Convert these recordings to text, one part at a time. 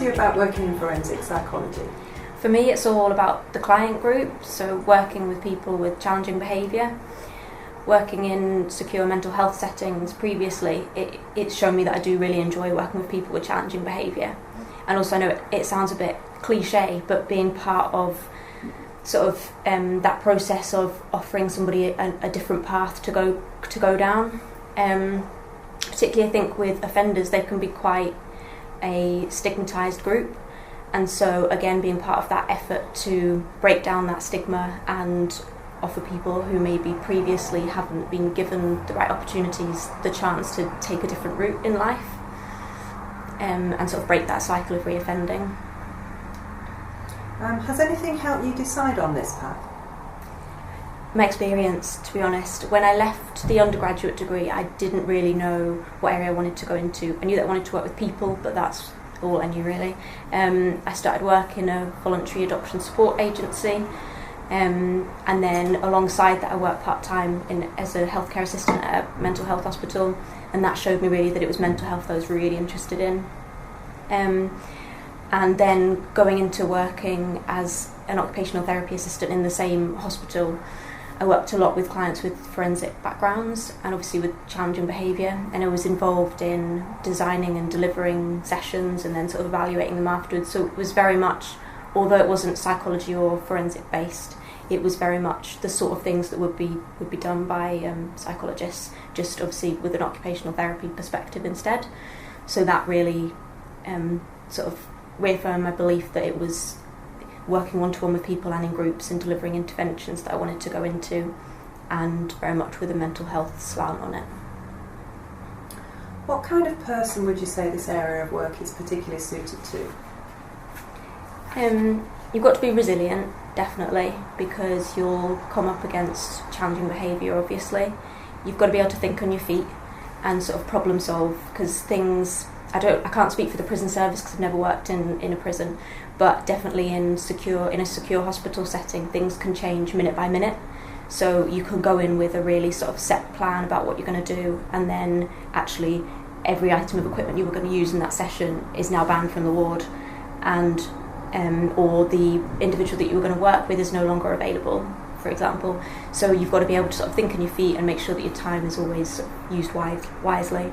to you about working in forensic psychology? For me, it's all about the client group, so working with people with challenging behaviour. Working in secure mental health settings previously, it's shown me that I do really enjoy working with people with challenging behaviour. And also I know it sounds a bit cliche, but being part of sort of that process of offering somebody a different path to go down. Particularly I think with offenders, they can be quite a stigmatised group. And so again, being part of that effort to break down that stigma and offer people who maybe previously haven't been given the right opportunities the chance to take a different route in life, and sort of break that cycle of reoffending. Has anything helped you decide on this path? My experience, to be honest. When I left the undergraduate degree, I didn't really know what area I wanted to go into. I knew that I wanted to work with people, but that's all I knew really. I started work in a voluntary adoption support agency, and then alongside that I worked part-time as a healthcare assistant at a mental health hospital, and that showed me really that it was mental health I was really interested in. And then going into working as an occupational therapy assistant in the same hospital, I worked a lot with clients with forensic backgrounds and obviously with challenging behaviour, and I was involved in designing and delivering sessions and then sort of evaluating them afterwards. So it was very much, although it wasn't psychology or forensic based, it was very much the sort of things that would be done by psychologists, just obviously with an occupational therapy perspective instead. So that really sort of reaffirmed my belief that it was working one-to-one with people and in groups and delivering interventions that I wanted to go into, and very much with a mental health slant on it. What kind of person would you say this area of work is particularly suited to? You've got to be resilient, definitely, because you'll come up against challenging behaviour, obviously. You've got to be able to think on your feet and sort of problem solve, because things, I can't speak for the prison service because I've never worked in a prison, but definitely in a secure hospital setting, things can change minute by minute. So you can go in with a really sort of set plan about what you're going to do, and then actually every item of equipment you were going to use in that session is now banned from the ward, and or the individual that you were going to work with is no longer available, for example. So you've got to be able to sort of think on your feet and make sure that your time is always sort of used wisely.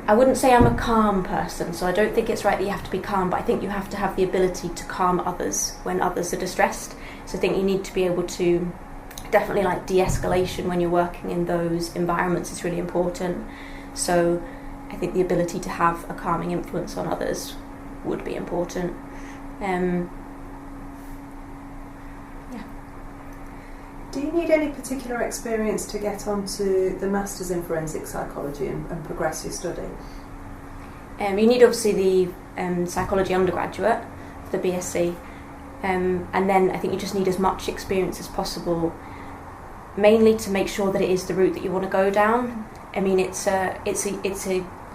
I wouldn't say I'm a calm person, so I don't think it's right that you have to be calm, but I think you have to have the ability to calm others when others are distressed. So I think you need to be able to, definitely like de-escalation when you're working in those environments is really important. So I think the ability to have a calming influence on others would be important. Do you need any particular experience to get onto the Masters in Forensic Psychology and progress your study? You need obviously the psychology undergraduate, the BSc, and then I think you just need as much experience as possible, mainly to make sure that it is the route that you want to go down. I mean, it's a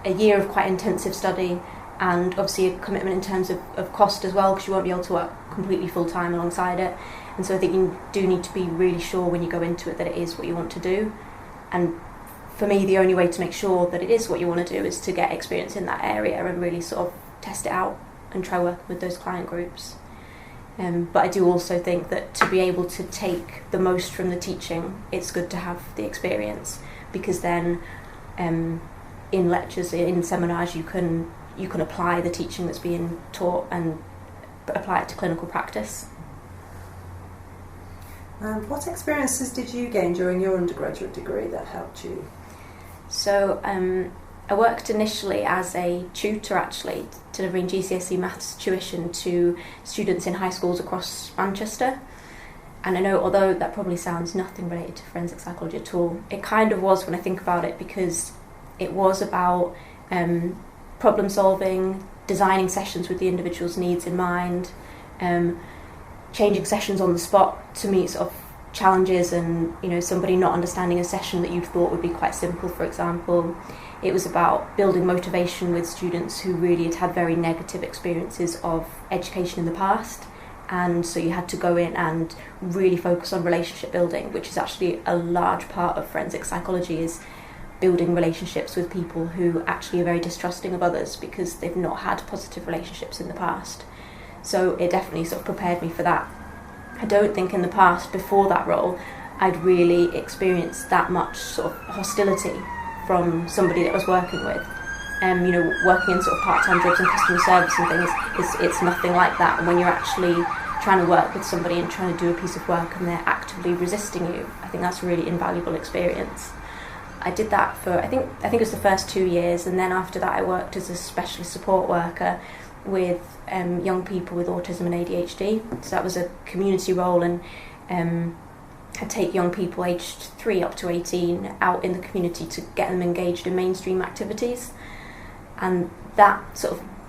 year of quite intensive study, and obviously a commitment in terms of cost as well, because you won't be able to work completely full-time alongside it. And so I think you do need to be really sure when you go into it that it is what you want to do. And for me, the only way to make sure that it is what you want to do is to get experience in that area and really sort of test it out and try working with those client groups. But I do also think that to be able to take the most from the teaching, it's good to have the experience, because then in lectures, in seminars, you can apply the teaching that's being taught and apply it to clinical practice. What experiences did you gain during your undergraduate degree that helped you? So I worked initially as a tutor, actually, delivering GCSE maths tuition to students in high schools across Manchester. And I know, although that probably sounds nothing related to forensic psychology at all, it kind of was when I think about it, because it was about problem solving, designing sessions with the individual's needs in mind, changing sessions on the spot to meet sort of challenges, and somebody not understanding a session that you'd thought would be quite simple, for example. It was about building motivation with students who really had very negative experiences of education in the past, and so you had to go in and really focus on relationship building, which is actually a large part of forensic psychology, is building relationships with people who actually are very distrusting of others because they've not had positive relationships in the past. So it definitely sort of prepared me for that. I don't think in the past, before that role, I'd really experienced that much sort of hostility from somebody that I was working with. Working in sort of part-time jobs and customer service and things, it's nothing like that. And when you're actually trying to work with somebody and trying to do a piece of work and they're actively resisting you, I think that's a really invaluable experience. I did that for, I think it was the first 2 years, and then after that I worked as a specialist support worker with young people with autism and ADHD. So that was a community role, and I take young people aged 3 up to 18 out in the community to get them engaged in mainstream activities. And that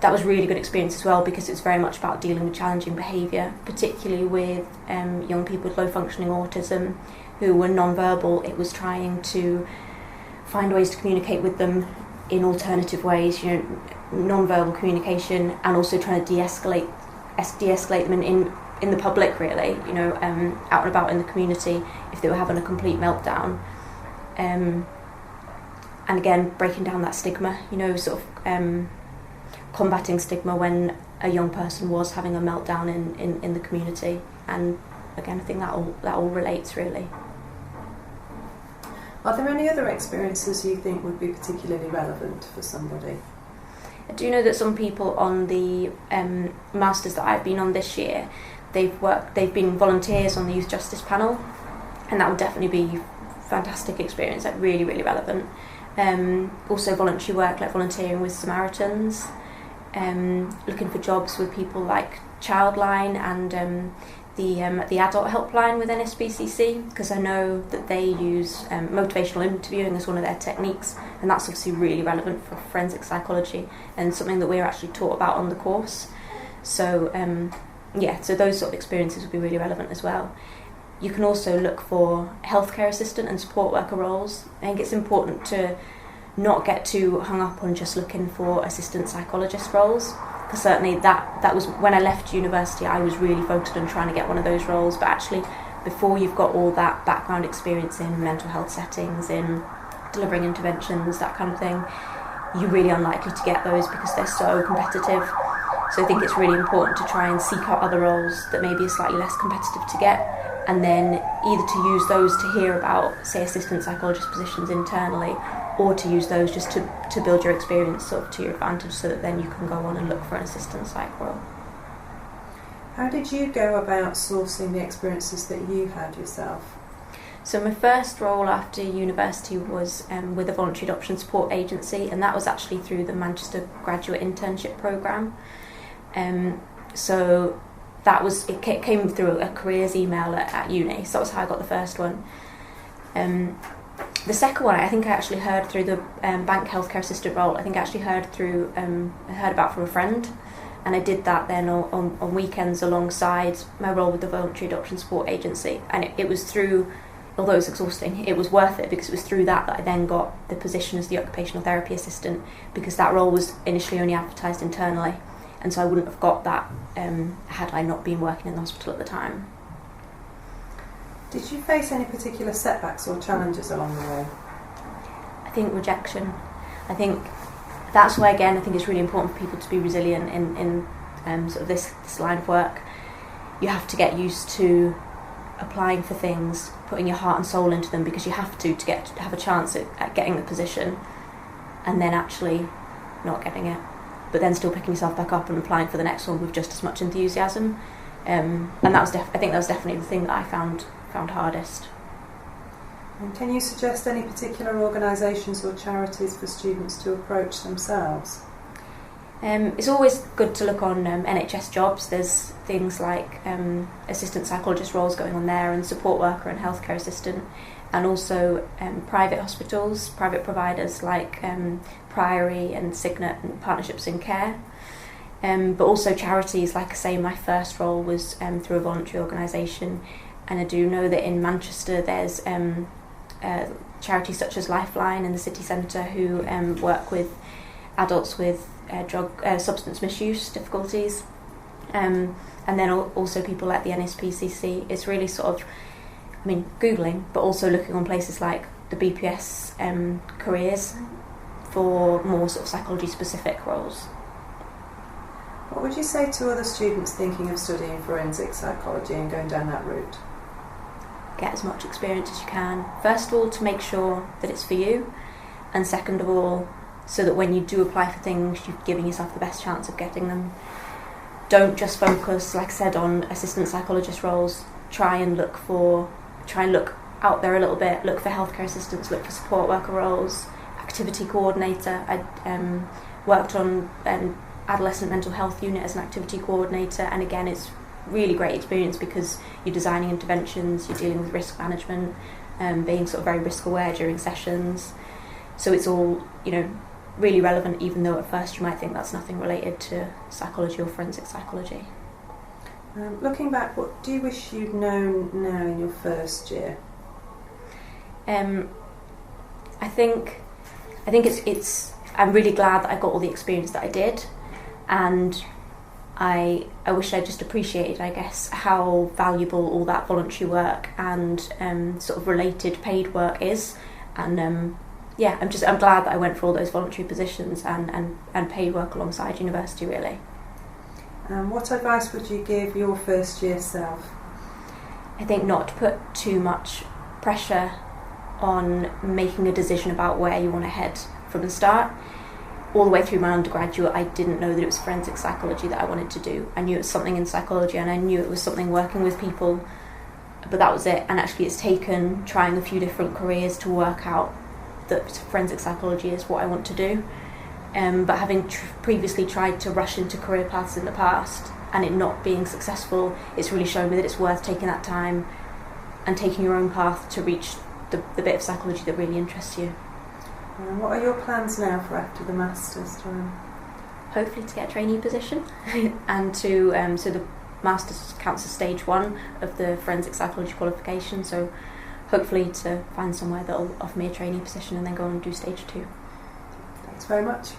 was a really good experience as well, because it's very much about dealing with challenging behaviour, particularly with young people with low functioning autism who were non-verbal. It was trying to find ways to communicate with them in alternative ways, non-verbal communication, and also trying to de-escalate them in the public, really, out and about in the community if they were having a complete meltdown. And again, breaking down that stigma, combating stigma when a young person was having a meltdown in the community. And again, I think that all relates, really. Are there any other experiences you think would be particularly relevant for somebody? I do know that some people on the masters that I've been on this year, they've been volunteers on the youth justice panel, and that would definitely be a fantastic experience, like really, really relevant. Also voluntary work, like volunteering with Samaritans, looking for jobs with people like Childline and the adult helpline with NSPCC, because I know that they use motivational interviewing as one of their techniques, and that's obviously really relevant for forensic psychology and something that we're actually taught about on the course. So so those sort of experiences would be really relevant as well. You can also look for healthcare assistant and support worker roles. I think it's important to not get too hung up on just looking for assistant psychologist roles, because certainly that was when I left university. I was really focused on trying to get one of those roles, but actually before you've got all that background experience in mental health settings, in delivering interventions, that kind of thing, you're really unlikely to get those because they're so competitive. So I think it's really important to try and seek out other roles that maybe are slightly less competitive to get, and then either to use those to hear about, say, assistant psychologist positions internally, or to use those just to build your experience sort of to your advantage, so that then you can go on and look for an assistant psych role. How did you go about sourcing the experiences that you had yourself? So my first role after university was with a voluntary adoption support agency, and that was actually through the Manchester Graduate Internship Programme. So that was, it came through a careers email at uni, so that was how I got the first one. The second one, I think I actually heard through the bank healthcare assistant role. I think I actually heard about from a friend, and I did that then on weekends alongside my role with the voluntary adoption support agency. And it was through, although it was exhausting, it was worth it, because it was through that I then got the position as the occupational therapy assistant, because that role was initially only advertised internally, and so I wouldn't have got that had I not been working in the hospital at the time. Did you face any particular setbacks or challenges along the way? I think rejection. I think that's why, again, I think it's really important for people to be resilient in sort of this line of work. You have to get used to applying for things, putting your heart and soul into them, because you have to have a chance at getting the position, and then actually not getting it, but then still picking yourself back up and applying for the next one with just as much enthusiasm. And that was I think that was definitely the thing that I found hardest. And can you suggest any particular organisations or charities for students to approach themselves? It's always good to look on NHS jobs. There's things like assistant psychologist roles going on there, and support worker and healthcare assistant, and also private hospitals, private providers like Priory and Signet and Partnerships in Care. But also charities. Like I say, my first role was through a voluntary organisation, and I do know that in Manchester there's charities such as Lifeline in the city centre who work with adults with substance misuse difficulties, and then also people like the NSPCC. It's really sort of, Googling, but also looking on places like the BPS careers for more sort of psychology specific roles. What would you say to other students thinking of studying forensic psychology and going down that route? Get as much experience as you can. First of all, to make sure that it's for you, and second of all, so that when you do apply for things, you're giving yourself the best chance of getting them. Don't just focus, like I said, on assistant psychologist roles. Try and look out there a little bit. Look for healthcare assistants, look for support worker roles, activity coordinator. I worked on adolescent mental health unit as an activity coordinator, and again, it's really great experience because you're designing interventions, you're dealing with risk management, being sort of very risk aware during sessions. So it's all, really relevant, even though at first you might think that's nothing related to psychology or forensic psychology. Looking back, what do you wish you'd known now in your first year? I think it's I'm really glad that I got all the experience that I did, and I wish I just appreciated, I guess, how valuable all that voluntary work and sort of related paid work is, and I'm glad that I went for all those voluntary positions and paid work alongside university, really. What advice would you give your first year self? I think not to put too much pressure on making a decision about where you want to head from the start. All the way through my undergraduate, I didn't know that it was forensic psychology that I wanted to do. I knew it was something in psychology, and I knew it was something working with people, but that was it. And actually it's taken trying a few different careers to work out that forensic psychology is what I want to do. But having previously tried to rush into career paths in the past and it not being successful, it's really shown me that it's worth taking that time and taking your own path to reach the bit of psychology that really interests you. What are your plans now for after the Masters, Joanna? Hopefully to get a trainee position and to so the Masters counts as stage 1 of the forensic psychology qualification, so hopefully to find somewhere that will offer me a trainee position and then go on and do stage 2. Thanks very much.